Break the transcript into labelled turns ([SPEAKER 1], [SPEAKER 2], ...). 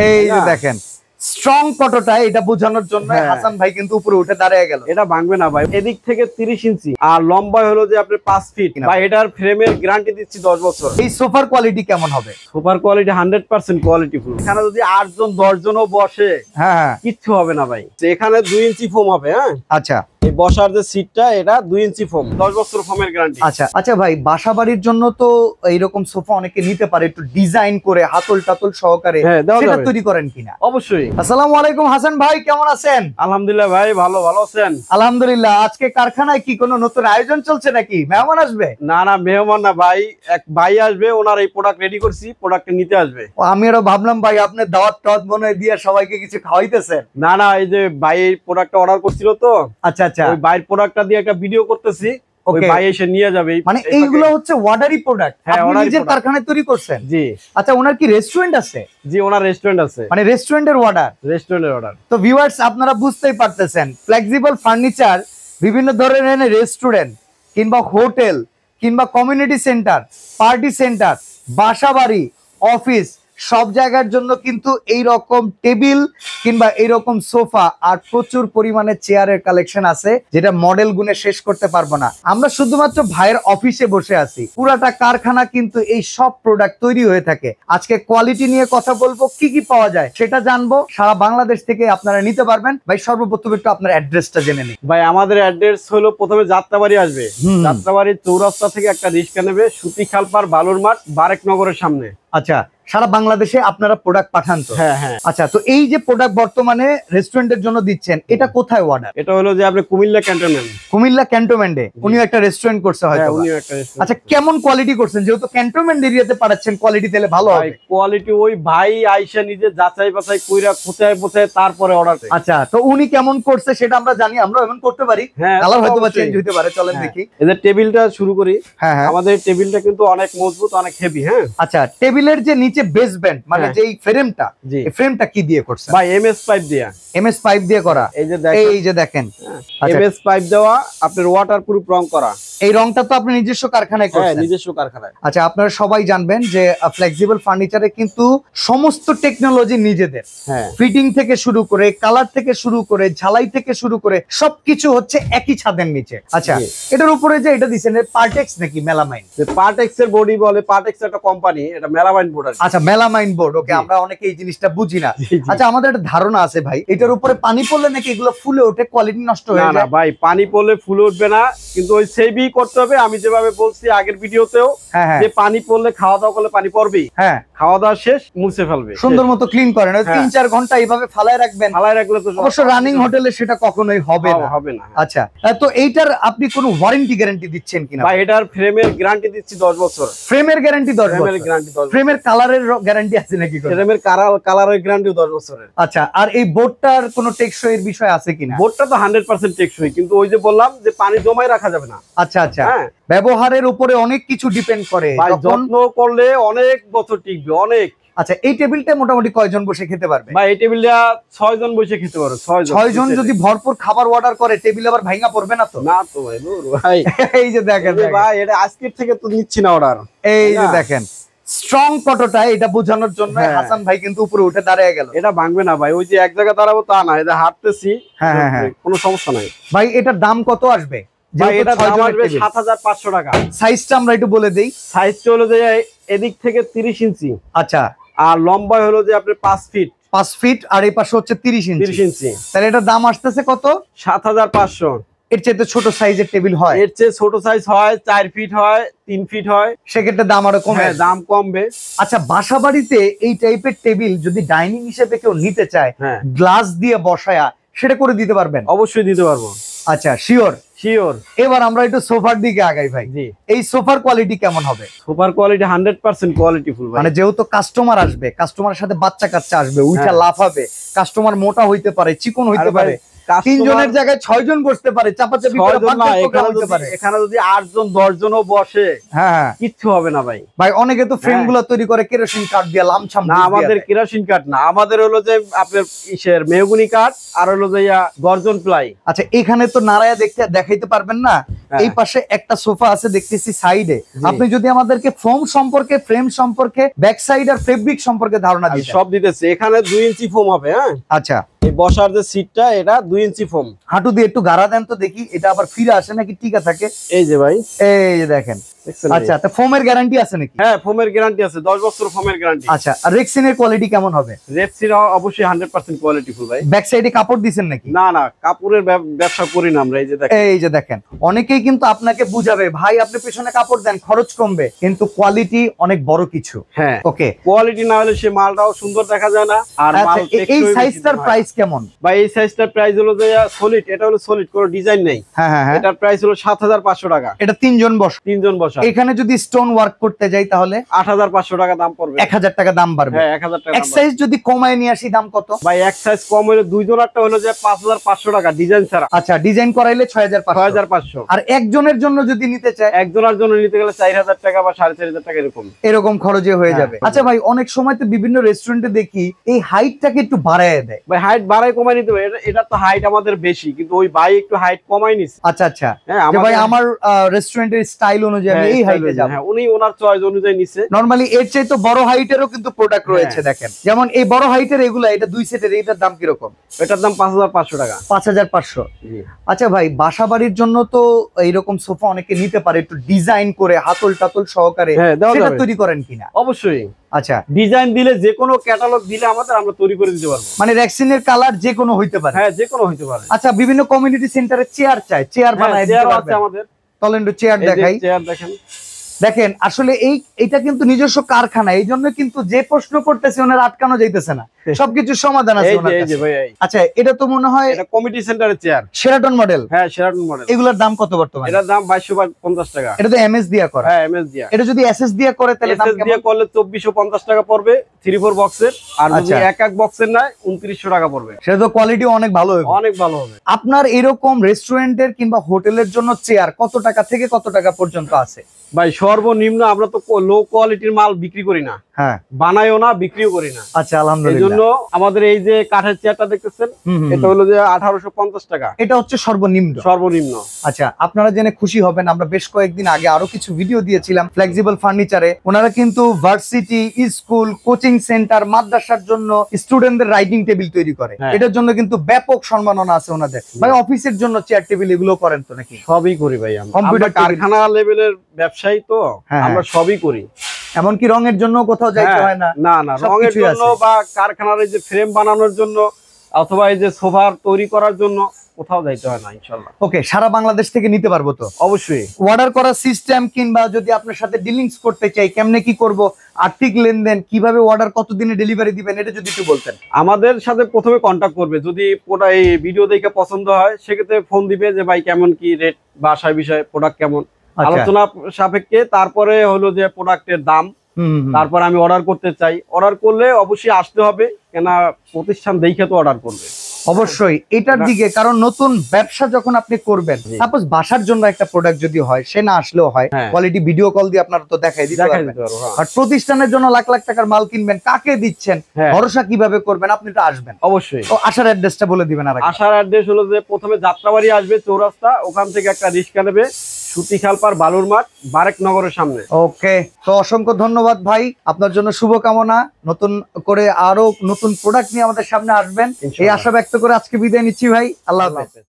[SPEAKER 1] এই যে দেখেন স্ট্রং কতটা এটা বোঝানোর জন্য হাসান ভাই কিন্তু উপরে উঠে দাঁড়িয়ে গেল।
[SPEAKER 2] এটা ভাঙবে না ভাই। এদিক থেকে 30 ইঞ্চি আর লম্বা হলো যে আপনি 5 ফিট ভাই। এটার ফ্রেমের গ্যারান্টি দিচ্ছি 10 বছর।
[SPEAKER 1] এই সোফার কোয়ালিটি কেমন হবে?
[SPEAKER 2] সোফার কোয়ালিটি 100% কোয়ালিটি ফুল। এখানে যদি 8 জন 10 জনও বসে কিচ্ছু হবে না ভাই। এখানে 2 ইঞ্চি ফোম হবে।
[SPEAKER 1] আচ্ছা,
[SPEAKER 2] এই বসার যে সিটটা এটা 2 ইঞ্চি ফোম, 10 বছর ফোমের গ্যারান্টি।
[SPEAKER 1] আচ্ছা ভাই, বাসা বাড়ির জন্য তো এইরকম সোফা অনেকে নিতে পারে, একটু ডিজাইন করে হাতল টাতল সহকারে সেটা তৈরি করেন কিনা?
[SPEAKER 2] অবশ্যই।
[SPEAKER 1] আসসালামু আলাইকুম হাসান ভাই, কেমন আছেন?
[SPEAKER 2] আলহামদুলিল্লাহ ভাই, ভালো আছেন?
[SPEAKER 1] আলহামদুলিল্লাহ। আজকে কারখানায় কি কোনো নতুন আয়োজন চলছে নাকি? মেহমান আসবে?
[SPEAKER 2] না মেহমান না ভাই, এক ভাই আসবে, ওনার এই প্রোডাক্ট রেডি করছি, প্রোডাক্ট নিতে আসবে।
[SPEAKER 1] আমি আরো ভাবলাম ভাই আপনি দাওয়াত টাওয়াত মনে দিয়ে সবাইকে কিছু খাওয়াইতেছেন।
[SPEAKER 2] না এই যে ভাই এই প্রোডাক্টটা অর্ডার করছিল তো। আচ্ছা ওই ভাইয়ের প্রোডাক্টটা দিয়ে একটা ভিডিও করতেছি, ওই ভাই এসে নিয়ে যাবে।
[SPEAKER 1] মানে এইগুলো হচ্ছে অর্ডারি প্রোডাক্ট, আপনি নিজের কারখানায় তৈরি করছেন? জি। আচ্ছা, ওনার কি রেস্টুরেন্ট আছে?
[SPEAKER 2] জি, ওনার রেস্টুরেন্ট আছে।
[SPEAKER 1] মানে রেস্টুরেন্টের অর্ডার। তো ভিউয়ার্স আপনারা বুঝতেই পারতেছেন, ফ্লেক্সিবল ফার্নিচার বিভিন্ন ধরনের রেস্টুরেন্ট কিংবা হোটেল কিংবা কমিউনিটি সেন্টার, পার্টি সেন্টার, বাসাবাড়ি, অফিস সব জায়গার জন্য কিন্তু এই রকম টেবিল কিংবা এইরকম সোফা আর প্রচুর পরিমাণে চেয়ারের কালেকশন আছে, যেটা মডেল গুনে শেষ করতে পারবো না। আমরা শুধুমাত্র ভাইয়ের অফিসে বসে আছি, পুরাটা কারখানা কিন্তু এই সব প্রোডাক্ট তৈরি হয়ে থাকে। আজকে কোয়ালিটি নিয়ে কথা বলবো, কি কি পাওয়া যায় সেটা জানবো। সারা বাংলাদেশ থেকে আপনারা নিতে পারবেন। ভাই সর্বপ্রথম একটু আপনার অ্যাড্রেসটা জেনে নিই।
[SPEAKER 2] ভাই আমাদের অ্যাড্রেস হলো, প্রথমে যাত্রাবাড়ি আসবে, যাত্রাবাড়ির চৌরাস্তা থেকে একটা রিক্সা নেবে, সুতি খালপার বালুর মাঠ বারেকনগরের সামনে।
[SPEAKER 1] আচ্ছা, সারা বাংলাদেশে আপনারা প্রোডাক্ট পাঠান তো?
[SPEAKER 2] হ্যাঁ।
[SPEAKER 1] আচ্ছা, তো এই যে প্রোডাক্ট বর্তমানে রেস্টুরেন্টের জন্য দিচ্ছেন, এটা কোথায় অর্ডার?
[SPEAKER 2] এটা হলো যে আপনি
[SPEAKER 1] কুমিল্লা ক্যান্টনমেন্টে উনি একটা রেস্টুরেন্ট করছে হয়তো। আচ্ছা, কেমন কোয়ালিটি করছেন? যেহেতু ক্যান্টনমেন্ট এরিয়াতে পাঠাচ্ছেন, কোয়ালিটি তাহলে ভালো হবে?
[SPEAKER 2] কোয়ালিটি ওই ভাই আইসা নিজে যাচাই বাছাই কইরা কোথায় তারপরে অর্ডার।
[SPEAKER 1] আচ্ছা, তো উনি কেমন করছে সেটা আমরা জানি, আমরা এমন করতে পারি। কালার হয়তো বা চেঞ্জ হতে পারে, চলেন দেখি।
[SPEAKER 2] এই যে টেবিলটা শুরু করি। হ্যাঁ, আমাদের টেবিলটা কিন্তু অনেক মজবুত, অনেক হেভি।
[SPEAKER 1] আচ্ছা, টেবিলের যে নিচে বেসমেন্ট মানে যে ফ্রেমটা, এই ফ্রেমটা কি দিয়ে করছেন?
[SPEAKER 2] ভাই এমএস পাইপ দিয়ে করা।
[SPEAKER 1] এই যে দেখেন
[SPEAKER 2] এমএস পাইপ দেওয়া, আপনার ওয়াটারপ্রুফ রং করা।
[SPEAKER 1] এই রংটা তো আপনি নিজস্ব কারখানায় করছেন?
[SPEAKER 2] নিজস্ব কারখানায়।
[SPEAKER 1] আচ্ছা, আপনারা সবাই জানবেন যে ফ্লেক্সিবল ফার্নিচারে কিন্তু সমস্ত টেকনোলজি নিজেদের। ফিটিং থেকে শুরু করে, কালার থেকে শুরু করে, ঝালাই থেকে শুরু করে সবকিছু হচ্ছে একই ছাদের নিচে। আচ্ছা, এটার উপরে যে এটা দিচ্ছেন পার্টেক্স নাকি মেলামাইন?
[SPEAKER 2] পার্টেক্স এর বডি বলে, পার্টেক্স একটা কোম্পানি, এটা মেলামাইন বোর্ড।
[SPEAKER 1] আচ্ছা, মেলামাইন বোর্ড। ওকে, আমরা অনেকে এই জিনিসটা বুঝি না। আচ্ছা, আমাদের একটা ধারণা আছে ভাই, এটার উপরে পানি পড়লে নাকি এগুলো ফুলে ওঠে, কোয়ালিটি নষ্ট হয়ে যায়?
[SPEAKER 2] না ভাই, পানি পড়লে ফুলে উঠবে না, কিন্তু ওই সেভই করতে হবে। আমি যেভাবে বলছি আগের ভিডিওতেও, যে পানি পড়লে খাওয়া দাওয়া করলে পানি পড়বেই। খাওয়া দাওয়া শেষ মুছে ফেলবে,
[SPEAKER 1] সুন্দর মতো ক্লিন করেন। 3-4 ঘন্টা এইভাবে ফালায় রাখবেন।
[SPEAKER 2] ফালায় রাখলে তো
[SPEAKER 1] অবশ্য রানিং হোটেলে সেটা কখনোই হবে না। আচ্ছা, তো এইটার আপনি কোনো ওয়ারেন্টি গ্যারান্টি দিচ্ছেন কিনা?
[SPEAKER 2] ভাই এটার ফ্রেমের গ্যারান্টি দিচ্ছি 10 বছর।
[SPEAKER 1] ফ্রেমের গ্যারান্টি 10 বছর? ফ্রেমের কালারের গ্যারান্টি আছে নাকি?
[SPEAKER 2] ফ্রেমের কালারের গ্যারান্টি 10 বছরের।
[SPEAKER 1] আচ্ছা, আর এই বোর্ডটার কোনো টেকসই এর বিষয় আছে কিনা?
[SPEAKER 2] বোর্ডটা তো 100% টেকসই, কিন্তু ওই যে বললাম যে পানি জমায় রাখা যাবে না।
[SPEAKER 1] আচ্ছা, ব্যবহারের উপরে অনেক কিছু ডিপেন্ড করে,
[SPEAKER 2] যত্ন করলে অনেক বছর টিকবে, অনেক।
[SPEAKER 1] আচ্ছা, এই টেবিলটা মোটামুটি কয়জন বসে খেতে পারবে?
[SPEAKER 2] ভাই এই টেবিলটা 6 জন বসে খেতে পারবে।
[SPEAKER 1] 6 জন যদি ভরপুর খাবার অর্ডার করে, টেবিল আবার ভাঙা পড়বে না তো?
[SPEAKER 2] না তো ভাই, দূর ভাই।
[SPEAKER 1] এই যে দেখেন
[SPEAKER 2] ভাই, এটা আজকের থেকে তো নিচ্ছি না অর্ডার।
[SPEAKER 1] এই যে দেখেন স্ট্রং কতটা এটা বোঝানোর জন্য হাসান ভাই কিন্তু উপরে উঠে দাঁড়িয়ে গেল।
[SPEAKER 2] এটা ভাঙবে না ভাই, ওই যে এক জায়গায় দাঁড়াবো তা না, এটা হাঁটতেছি। কোনো সমস্যা নাই
[SPEAKER 1] ভাই। এটার দাম কত আসবে?
[SPEAKER 2] এটা দাম আসবে 7500 টাকা।
[SPEAKER 1] সাইজটা আমরা একটু বলে দেই।
[SPEAKER 2] সাইজটা হলো যে এদিক থেকে 30 ইঞ্চি।
[SPEAKER 1] আচ্ছা,
[SPEAKER 2] আর লম্বা হলো যে আপনি 5 ফিট,
[SPEAKER 1] আর এই পাশে হচ্ছে 30 ইঞ্চি। তাহলে এটার দাম আসতেছে কত?
[SPEAKER 2] 7500।
[SPEAKER 1] এর চেয়ে ছোট সাইজের টেবিল হয়?
[SPEAKER 2] এর চেয়ে ছোট সাইজ হয় 4 ফিট হয়, 3 ফিট হয়,
[SPEAKER 1] সেক্ষেত্রে দাম আরো কমে।
[SPEAKER 2] দাম কমবে।
[SPEAKER 1] আচ্ছা, বাসা বাড়িতে এই টাইপের টেবিল যদি ডাইনিং হিসেবে কেউ নিতে চায়, গ্লাস দিয়ে বসায়া, সেটা করে দিতে পারবেন?
[SPEAKER 2] অবশ্যই দিতে পারবো।
[SPEAKER 1] আচ্ছা, শিওর। এবার আমরা একটু সোফার দিকে আগাই ভাই। এই সোফার কোয়ালিটি কেমন হবে?
[SPEAKER 2] সোফার কোয়ালিটি 100% কোয়ালিটি ফুল।
[SPEAKER 1] মানে যেহেতু কাস্টমার আসবে, কাস্টমারের সাথে বাচ্চা কাচ্চা আসবে, উইটা লাফাবে, কাস্টমার মোটা হইতে পারে, চিকন হইতে পারে, 3 জনের জায়গায় 6 জন বসতে পারে, চাপাচাপি করে প্রোগ্রাম হতে পারে।
[SPEAKER 2] এখানে যদি 8 জন 10 জনও বসে,
[SPEAKER 1] হ্যাঁ
[SPEAKER 2] কিচ্ছু হবে না ভাই।
[SPEAKER 1] ভাই অনেকে তো ফ্রেমগুলো তৈরি করে কেরোসিন কাঠ দিয়ে লামছাম।
[SPEAKER 2] না, আমাদের কেরোসিন কাঠ না, আমাদের হলো যে আপনার ইসের মেহগনি কাঠ আর হলো যে গর্জন প্লাই।
[SPEAKER 1] আচ্ছা, এখানে তো নারায়া দেখাইতে পারবেন না, এই পাশে একটা সোফা আছে দেখতেছি সাইডে। আপনি যদি আমাদেরকে ফোম সম্পর্কে, ফ্রেম সম্পর্কে, ব্যাক সাইড আর ফেব্রিক সম্পর্কে ধারণা দিতে।
[SPEAKER 2] সব দিতেছে। এখানে 2 ইঞ্চি ফোম হবে। হ্যাঁ,
[SPEAKER 1] আচ্ছা,
[SPEAKER 2] এই বসার যে সিটটা এটা 2 ইঞ্চি ফোম।
[SPEAKER 1] হাঁটু দিয়ে একটু গাড়া দেন তো দেখি, এটা আবার ফিরে আসে নাকি টিকা থাকে।
[SPEAKER 2] এই যে ভাই,
[SPEAKER 1] এই যে দেখেন। আচ্ছা, তো ফোমের গ্যারান্টি আছে নাকি?
[SPEAKER 2] হ্যাঁ, ফোমের গ্যারান্টি আছে, 10 বছর ফোমের গ্যারান্টি।
[SPEAKER 1] আচ্ছা, আর রেক্সিনের কোয়ালিটি কেমন হবে?
[SPEAKER 2] রেক্সিন অবশ্যই 100% কোয়ালিটিফুল ভাই।
[SPEAKER 1] ব্যাক সাইডে কাপড় দিবেন নাকি?
[SPEAKER 2] না না, কাপড়ের ব্যবসা করি না আমরা। এই যে দেখেন,
[SPEAKER 1] অনেকেই কিন্তু আপনাকে বুঝাবে ভাই আপনি পেছনে কাপড় দেন খরচ কমবে, কিন্তু কোয়ালিটি অনেক বড় কিছু।
[SPEAKER 2] হ্যাঁ,
[SPEAKER 1] ওকে,
[SPEAKER 2] কোয়ালিটি না হলে সে মালটাও সুন্দর দেখা যায় না। আর
[SPEAKER 1] এই সাইজটার প্রাইস কেমন
[SPEAKER 2] ভাই? এই সাইজটার প্রাইস হলো যে সলিড, এটা হলো সলিড, কোনো ডিজাইন নেই।
[SPEAKER 1] হ্যাঁ হ্যাঁ,
[SPEAKER 2] এটার প্রাইস হলো 7500 টাকা।
[SPEAKER 1] এটা 3 জন বসা।
[SPEAKER 2] 3 জন বসা।
[SPEAKER 1] এখানে যদি স্টোন ওয়ার্ক করতে যাই তাহলে
[SPEAKER 2] 8500 টাকা দাম পড়বে।
[SPEAKER 1] 1000 টাকা দাম বাড়বে।
[SPEAKER 2] হ্যাঁ, 1000 টাকা।
[SPEAKER 1] এক সাইজ যদি কমায় নিয়ে আসি দাম কত
[SPEAKER 2] ভাই? এক সাইজ কম হলে 2 জনেরটা হলো যে 5500 টাকা ডিজাইন ছাড়া।
[SPEAKER 1] আচ্ছা, ডিজাইন করাইলে
[SPEAKER 2] 6500।
[SPEAKER 1] আর একজনের জন্য যদি নিতে চায়,
[SPEAKER 2] একজনের জন্য নিতে গেলে 4000 টাকা বা 4500 টাকা
[SPEAKER 1] এরকম খরচে হয়ে যাবে। আচ্ছা ভাই, অনেক সময় তো বিভিন্ন রেস্টুরেন্টে দেখি এই হাইটটাকে একটু বাড়ায় দেয়।
[SPEAKER 2] ভাই হাইট বাড়ায় কমায় নিতে হবে, এটা তো হাইট আমাদের বেশি, কিন্তু ওই ভাই একটু হাইট কমায় নিছে।
[SPEAKER 1] আচ্ছা আচ্ছা, ভাই আমার রেস্টুরেন্টের স্টাইল অনুযায়ী আমি এই হাইটে যাব।
[SPEAKER 2] হ্যাঁ, উনি ওনার চয়েস অনুযায়ী নিছে।
[SPEAKER 1] নরমালি এর চেয়ে তো বড় হাইটেরও কিন্তু প্রোডাক্ট রয়েছে। দেখেন, যেমন এই বড় হাইটের এগুলা, এটা 2 সেটের, এটার দাম কি রকম?
[SPEAKER 2] এটার দাম 5500 টাকা।
[SPEAKER 1] 5500। আচ্ছা ভাই, বাসাবাড়ির জন্য তো এইরকম সোফা অনেকে নিতে পারে, একটু ডিজাইন করে হাতল টাতল সহকারে, সেটা তৈরি করেন কিনা?
[SPEAKER 2] অবশ্যই।
[SPEAKER 1] আচ্ছা,
[SPEAKER 2] ডিজাইন দিলে, যে কোনো ক্যাটালগ দিলে আমরা তৈরি করে দিতে পারবো।
[SPEAKER 1] মানে রেক্সিনের কালার যে কোনো হইতে পারে?
[SPEAKER 2] হ্যাঁ, যে কোনো হইতে পারে।
[SPEAKER 1] আচ্ছা, বিভিন্ন কমিউনিটি সেন্টারে চেয়ার চাই, চেয়ার বানায় দিতে পারবে আমাদের? চলেন একটু চেয়ার দেখাই।
[SPEAKER 2] চেয়ার দেখেন,
[SPEAKER 1] দেখেন আসলে এটা কিন্তু নিজস্ব কারখানা, এই জন্য কিন্তু যে প্রশ্ন করতেছে ওনার আটকানো যাইতেছে না, সবকিছু সমাধান আছে ওনার কাছে। আচ্ছা, এটা তো মনে হয়
[SPEAKER 2] এটা কমিটি সেন্টারের চেয়ার,
[SPEAKER 1] শেরাটন মডেল।
[SPEAKER 2] হ্যাঁ, শেরাটন মডেল।
[SPEAKER 1] এগুলোর দাম কত বর্তমানে?
[SPEAKER 2] এটার দাম 2250 টাকা।
[SPEAKER 1] এটা তো এমএস দিয়া করা?
[SPEAKER 2] হ্যাঁ, এমএস দিয়া।
[SPEAKER 1] এটা যদি এসএস দিয়া করে তাহলে দাম কেমন?
[SPEAKER 2] দিয়া করলে 2450 টাকা পড়বে 3-4 বক্সের, আর যদি এক এক বক্সের না 2900 টাকা পড়বে।
[SPEAKER 1] সেটা তো কোয়ালিটি অনেক ভালো হবে।
[SPEAKER 2] অনেক ভালো হবে।
[SPEAKER 1] আপনার এরকম রেস্টুরেন্টের কিংবা হোটেলের জন্য চেয়ার কত টাকা থেকে কত টাকা পর্যন্ত আছে?
[SPEAKER 2] ভাই সর্বনিম্ন আমরা তো লো কোয়ালিটির মাল বিক্রি করি না,
[SPEAKER 1] হ্যাঁ,
[SPEAKER 2] বানাইও না, বিক্রিও করি না।
[SPEAKER 1] আচ্ছা, আলহামদুলিল্লাহ।
[SPEAKER 2] এজন্য আমাদের এই যে কাঠের চেয়ারটা দেখতেছেন, এটা হলো যে 1850 টাকা।
[SPEAKER 1] এটা হচ্ছে সর্বনিম্ন?
[SPEAKER 2] সর্বনিম্ন।
[SPEAKER 1] আচ্ছা, আপনারা জেনে খুশি হবেন, আমরা বেশ কয়েকদিন আগে আরো কিছু ভিডিও দিয়েছিলাম ফ্লেক্সিবল ফার্নিচারে। ওনারা কিন্তু ভার্সিটি, স্কুল, কোচিং সেন্টার, মাদ্রাসার জন্য স্টুডেন্টদের রাইটিং টেবিল তৈরি করে। এটার জন্য কিন্তু ব্যাপক সম্মাননা আছে ওনাদের। ভাই অফিসের জন্য চেয়ার টেবিল এগুলো করেন তো নাকি?
[SPEAKER 2] সবই করি ভাই, আমরা কারখানা লেভেলের ব্যবসায়ী তো, আমরা সবই করি।
[SPEAKER 1] এমনকি রঙের জন্য কোথাও যাইতে হয় না?
[SPEAKER 2] না না, রঙের জন্য বা কারখানার এই যে ফ্রেম বানানোর জন্য অথবা এই যে সোফা তৈরি করার জন্য কোথাও যাইতে হয় না ইনশাআল্লাহ।
[SPEAKER 1] ওকে, সারা বাংলাদেশ থেকে নিতে পারবো তো?
[SPEAKER 2] অবশ্যই।
[SPEAKER 1] অর্ডার করার সিস্টেম কিংবা যদি আপনার সাথে ডিলিংস করতে চাই কেমনে কি করব, আর্থিক লেনদেন কিভাবে, অর্ডার কতদিনে ডেলিভারি দিবেন, এটা যদি একটু বলতেন।
[SPEAKER 2] আমাদের সাথে প্রথমে কন্টাক্ট করবে, যদি ওটা এই ভিডিও দেখে পছন্দ হয় সেক্ষেত্রে ফোন দিবে যে ভাই কেমন কি রেট বা আশায় বিষয় প্রোডাক্ট কেমন, আলোচনা সাপেক্ষে তারপরে হলো যে প্রোডাক্টের দাম, তারপর আমি অর্ডার করতে চাই। অর্ডার করলে অবশ্যই আসতে হবে, কেন প্রতিষ্ঠান দেখে তো অর্ডার করবে।
[SPEAKER 1] অবশ্যই এটার দিকে, কারণ নতুন ব্যবসা যখন আপনি করবেন, সাপোজ বাসার জন্য একটা প্রোডাক্ট যদি হয়, সে না আসলেও হয়, কোয়ালিটি ভিডিও কল দিয়ে আপনারা তো দেখাই দিতে পারবেন। আর প্রতিষ্ঠানের জন্য লাখ লাখ টাকার মাল কিনবেন, কাকে দিচ্ছেন, ভরসা কিভাবে করবেন, আপনি তো আসবেন।
[SPEAKER 2] অবশ্যই।
[SPEAKER 1] তো আসার অ্যাড্রেসটা বলে দিবেন। আর
[SPEAKER 2] আসার অ্যাড্রেস হলো যে প্রথমে যাত্রাবাড়ি আসবে চৌরাস্তা, ওখান থেকে একটা রিক্সা নেবে সুতিখালপার বালুর মাঠ, বারেক নগরের সামনে।
[SPEAKER 1] ওকে, তো অসংখ্য ধন্যবাদ ভাই, আপনার জন্য শুভকামনা। নতুন করে আরো নতুন প্রোডাক্ট নিয়ে আমাদের সামনে আসবেন, এই আশা ব্যক্ত করে আজকে বিদায় নিচ্ছি ভাই। আল্লাহ হাফেজ।